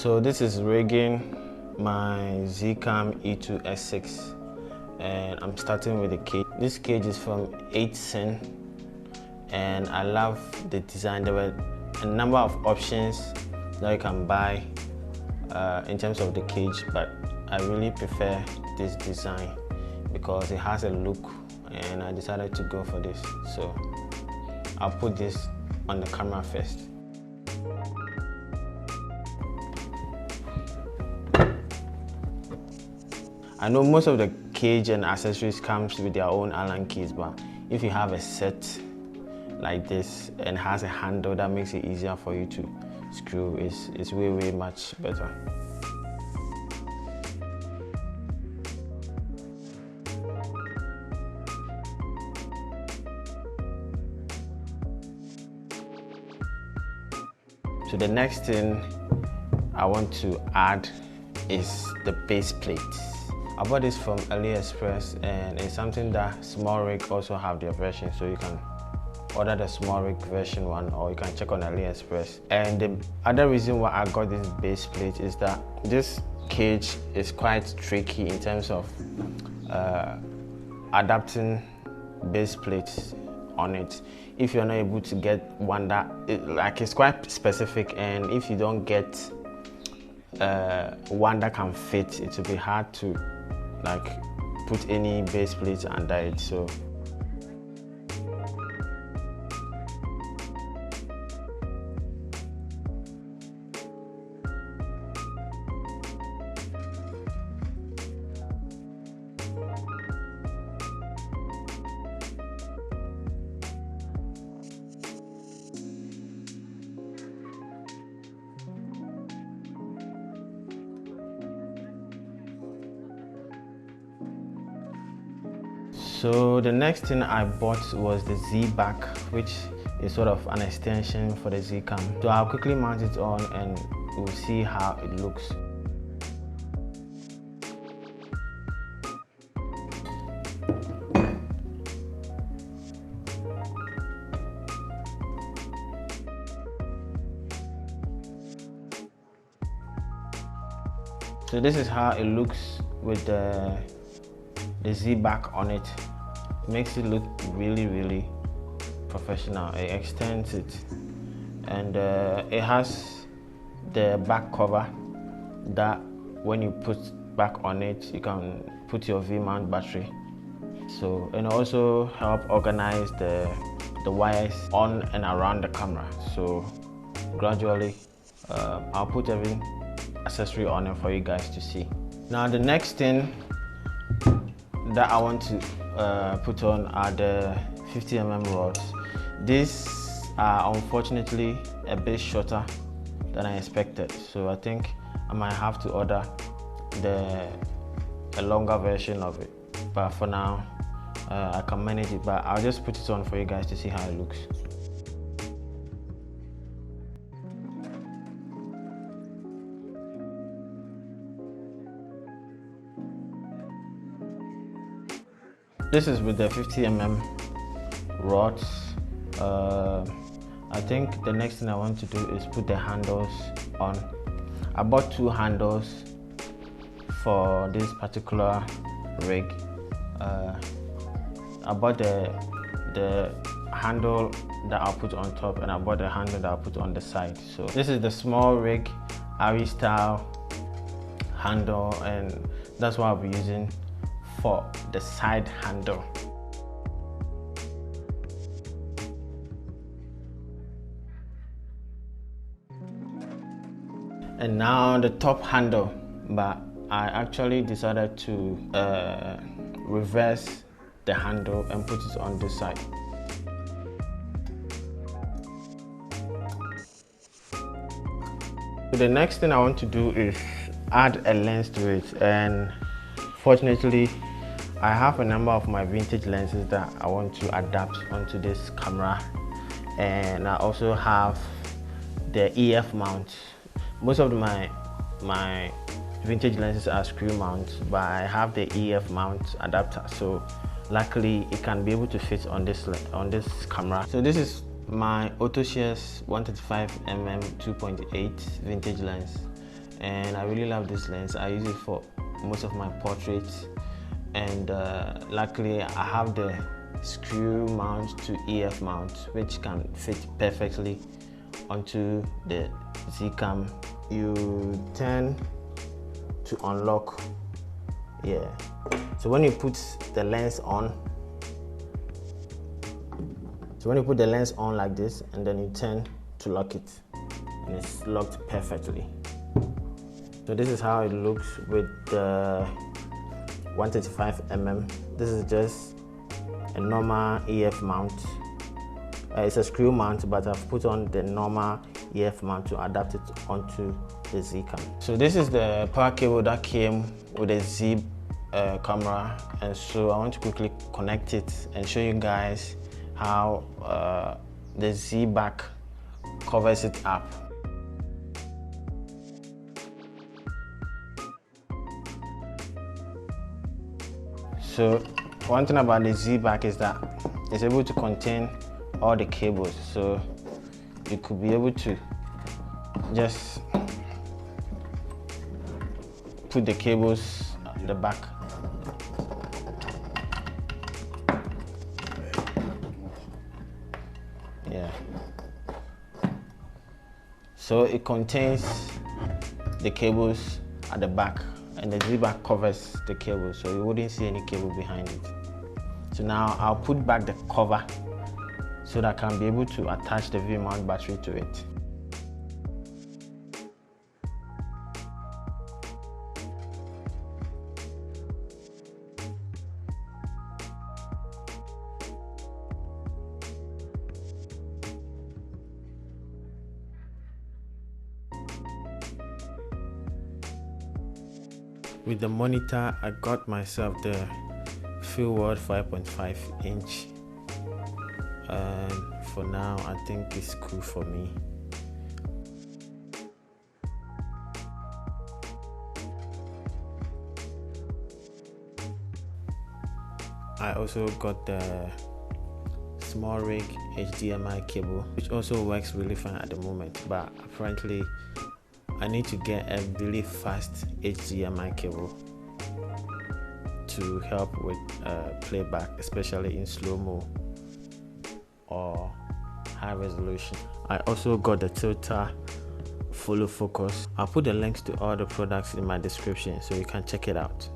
So this is rigging my Zcam E2S6 and I'm starting with the cage. This cage is from Zcam and I love the design. There were a number of options that you can buy in terms of the cage, but I really prefer this design because it has a look and I decided to go for this. So I'll put this on the camera first. I know most of the cage and accessories comes with their own Allen keys, but if you have a set like this and has a handle that makes it easier for you to screw, it's way much better. So the next thing I want to add is the base plate. I bought this from AliExpress and it's something that Small Rig also have their version, so you can order the Small Rig version one or you can check on AliExpress. And the other reason why I got this base plate is that this cage is quite tricky in terms of adapting base plates on it. If you're not able to get one that it's quite specific, and if you don't get one that can fit, it will be hard to put any base plates under it. So So the next thing I bought was the Z-back, which is sort of an extension for the Zcam. So I'll quickly mount it on and we'll see how it looks. So this is how it looks with the Z-back on it. Makes it look really professional. It extends it, and it has the back cover that when you put back on it, you can put your V-mount battery. So, and also help organize the wires on and around the camera. So gradually I'll put every accessory on it for you guys to see. Now the next thing that I want to put on are the 50mm rods. These are unfortunately a bit shorter than I expected, so I think I might have to order a longer version of it, but for now I can manage it. But I'll just put it on for you guys to see how it looks. This is with the 50mm rods. I think the next thing I want to do is put the handles on. I bought two handles for this particular rig. I bought the handle that I'll put on top, and I bought the handle that I'll put on the side. So this is the Small Rig Ari style handle, and that's what I'll be using for the side handle. And now the top handle, but I actually decided to reverse the handle and put it on this side. So the next thing I want to do is add a lens to it, and fortunately I have a number of my vintage lenses that I want to adapt onto this camera, and I also have the EF mount. Most of my vintage lenses are screw mount, but I have the EF mount adapter, so luckily it can be able to fit on this camera. So this is my AutoShares 135mm 2.8 vintage lens, and I really love this lens. I use it for most of my portraits, and luckily I have the screw mount to EF mount, which can fit perfectly onto the Zcam. You turn to unlock, yeah. So when you put the lens on, like this, and then you turn to lock it, and it's locked perfectly. So this is how it looks with the 135mm. This is just a normal EF mount. It's a screw mount, but I've put on the normal EF mount to adapt it onto the Zcam. So this is the power cable that came with a Z camera, and so I want to quickly connect it and show you guys how the Z back covers it up. So one thing about the Z back is that it's able to contain all the cables, so you could be able to just put the cables at the back. Yeah. So it contains the cables at the back, and the Z-back covers the cable, so you wouldn't see any cable behind it. So now I'll put back the cover so that I can be able to attach the V-mount battery to it. With the monitor, I got myself the Fieldworld 5.5 inch, and for now I think it's cool for me. I also got the small rig HDMI cable, which also works really fine at the moment, but apparently I need to get a really fast HDMI cable to help with playback, especially in slow-mo or high resolution. I also got the tilter follow focus. I'll put the links to all the products in my description so you can check it out.